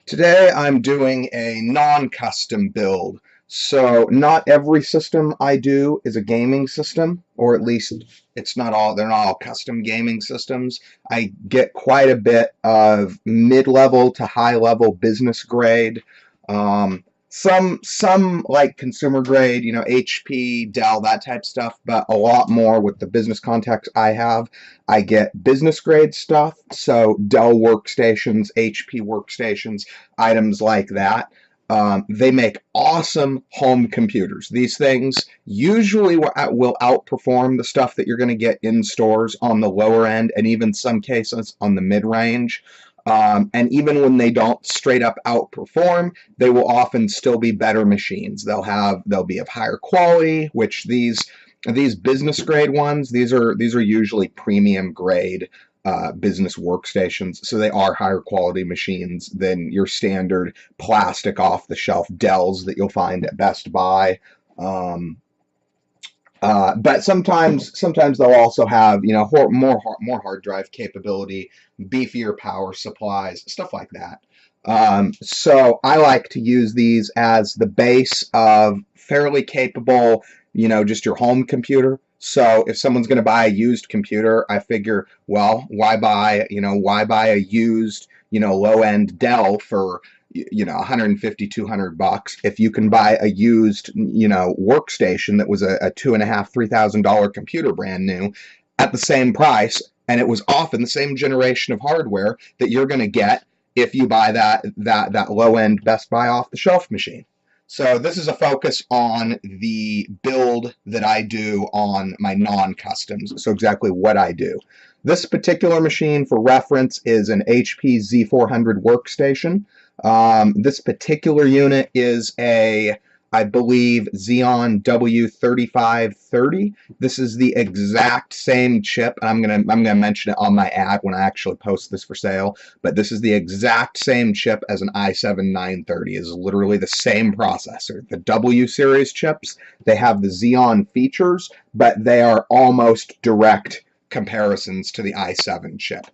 Today I'm doing a non-custom build. So not every system I do is a gaming system, or at least they're not all custom gaming systems. I get quite a bit of mid-level to high-level business grade. Some like consumer grade, HP, Dell, that type stuff, but a lot more with the business context I have. I get business grade stuff, so Dell workstations, HP workstations, items like that. They make awesome home computers. These things usually will outperform the stuff that you're going to get in stores on the lower end, and even some cases on the mid range. And even when they don't straight up outperform, they will often still be better machines. They'll be of higher quality, which these business grade ones, these are usually premium grade business workstations, so they are higher quality machines than your standard plastic off the shelf Dells that you'll find at Best Buy. But sometimes they'll also have more hard drive capability, beefier power supplies, stuff like that. So I like to use these as the base of fairly capable, just your home computer. So if someone's going to buy a used computer, I figure, well, why buy a used, low end Dell for 150, $200 if you can buy a used, workstation that was a $2,500, $3,000 computer brand new at the same price, and it was often the same generation of hardware that you're going to get if you buy that low end Best Buy off the shelf machine. So this is a focus on the build that I do on my non-customs, so exactly what I do. This particular machine, for reference, is an HP Z400 workstation. This particular unit is I believe, Xeon W3530. This is the exact same chip. I'm gonna mention it on my ad when I actually post this for sale. But this is the exact same chip as an i7 930. It's literally the same processor. The W series chips, they have the Xeon features, but they are almost direct comparisons to the i7 chip.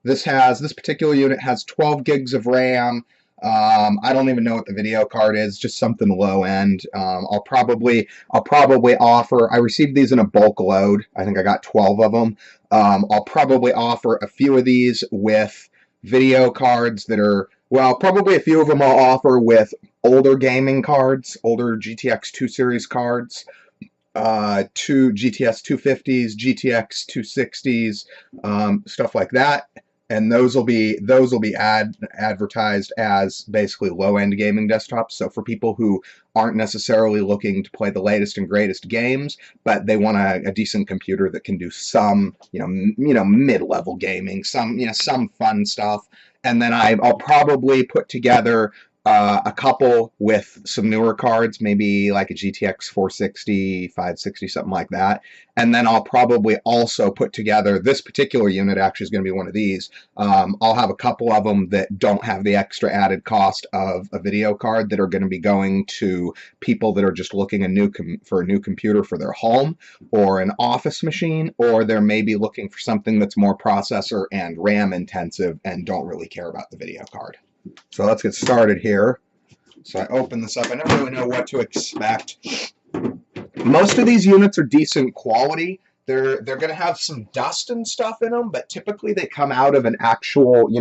This particular unit has 12 gigs of RAM. I don't even know what the video card is, just something low end. I'll probably offer. I received these in a bulk load. I think I got 12 of them. I'll probably offer a few of these with video cards that are, well, probably a few of them I'll offer with older gaming cards, older GTX 2 series cards. Two GTS 250s, GTX 260s, stuff like that. And those will be advertised as basically low-end gaming desktops. So for people who aren't necessarily looking to play the latest and greatest games, but they want a decent computer that can do some mid-level gaming, some fun stuff. And then I'll probably put together a couple with some newer cards, maybe like a GTX 460, 560, something like that. And then I'll probably also put together, this particular unit actually is going to be one of these. I'll have a couple of them that don't have the extra added cost of a video card that are going to be going to people that are just looking for a new computer for their home or an office machine, or they're maybe looking for something that's more processor and RAM intensive and don't really care about the video card. So let's get started here. So I open this up. I never really know what to expect. Most of these units are decent quality. They're going to have some dust and stuff in them, but typically they come out of an actual,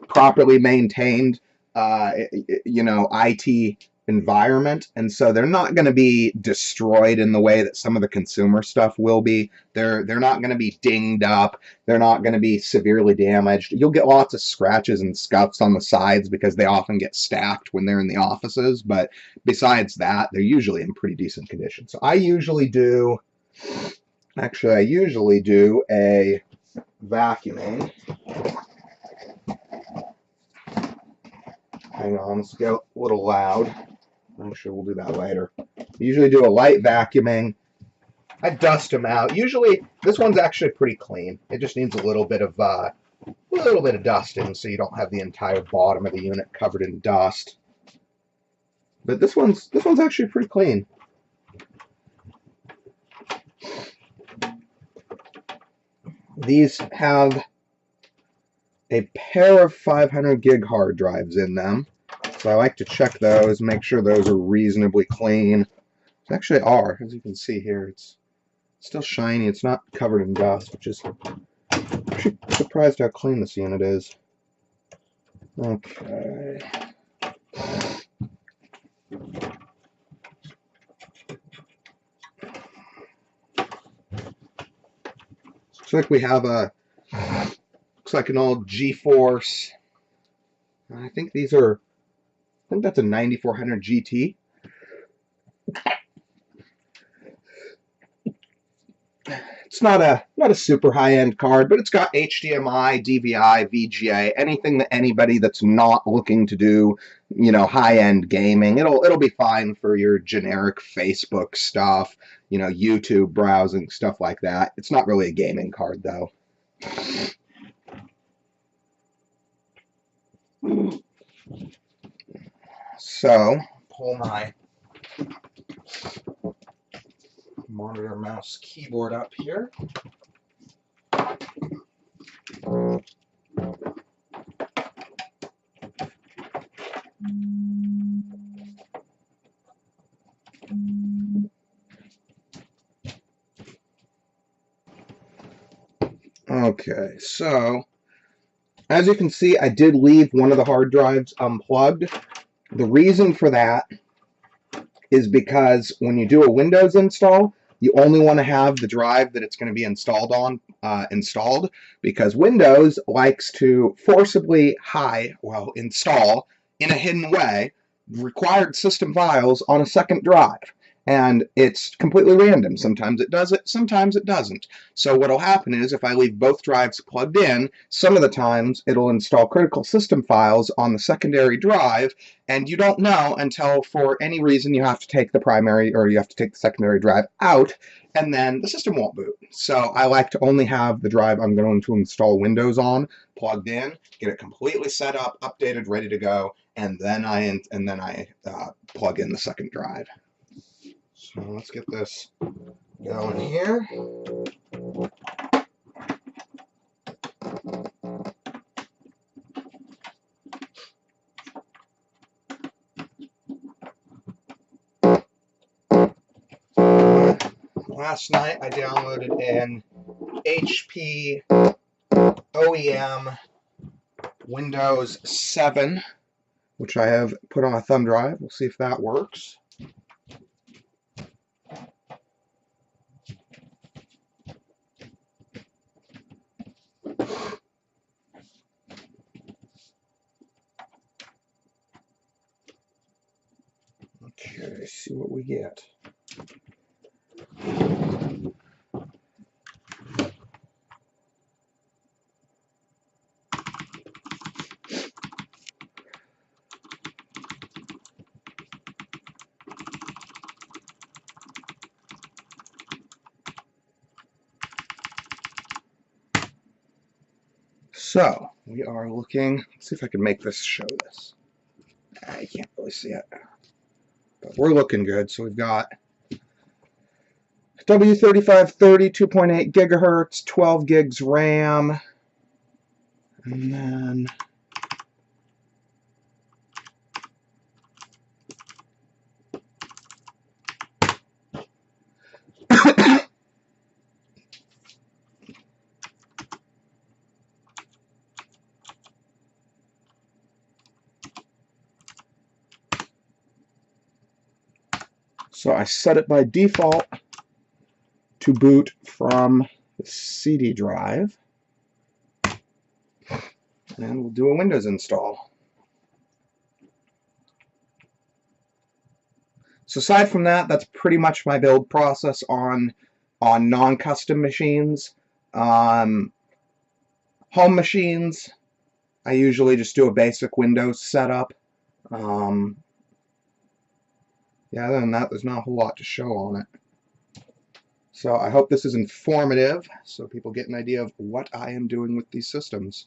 properly maintained, IT environment, and so they're not going to be destroyed in the way that some of the consumer stuff will be. They're not going to be dinged up. They're not going to be severely damaged. You'll get lots of scratches and scuffs on the sides because they often get stacked when they're in the offices, but besides that, they're usually in pretty decent condition. So I usually do a vacuuming. Hang on, let's get a little loud. I'm sure we'll do that later. Usually do a light vacuuming. I dust them out. Usually, this one's actually pretty clean. It just needs a little bit of dusting, so you don't have the entire bottom of the unit covered in dust. But this one's actually pretty clean. These have a pair of 500 gig hard drives in them. So I like to check those, make sure those are reasonably clean. They actually are, as you can see here. It's still shiny. It's not covered in dust, which is actually surprised how clean this unit is. Okay. Looks like we have looks like an old GeForce. I think that's a 9400 GT. It's not a super high-end card, but it's got HDMI, DVI, VGA, anything that anybody that's not looking to do, high-end gaming, it'll be fine for your generic Facebook stuff, YouTube browsing, stuff like that. It's not really a gaming card though. So, pull my monitor, mouse, keyboard up here. Okay, so as you can see, I did leave one of the hard drives unplugged. The reason for that is because when you do a Windows install, you only want to have the drive that it's going to be installed on installed, because Windows likes to forcibly install in a hidden way required system files on a second drive. And it's completely random. Sometimes it does it, sometimes it doesn't. So what'll happen is if I leave both drives plugged in, some of the times it'll install critical system files on the secondary drive, and you don't know until for any reason you have to take the primary or you have to take the secondary drive out, and then the system won't boot. So I like to only have the drive I'm going to install Windows on plugged in, get it completely set up, updated, ready to go, and then I plug in the second drive. So let's get this going here. Last night I downloaded an HP OEM Windows 7, which I have put on a thumb drive. We'll see if that works. Okay, see what we get. So, we are looking, let's see if I can make this show this. You can't really see it. But we're looking good. So we've got W3530, 2.8 gigahertz, 12 gigs RAM, and then so I set it by default to boot from the CD drive, and we'll do a Windows install. So aside from that, that's pretty much my build process on non-custom machines. Home machines, I usually just do a basic Windows setup. Yeah, other than that, there's not a whole lot to show on it. So I hope this is informative so people get an idea of what I am doing with these systems.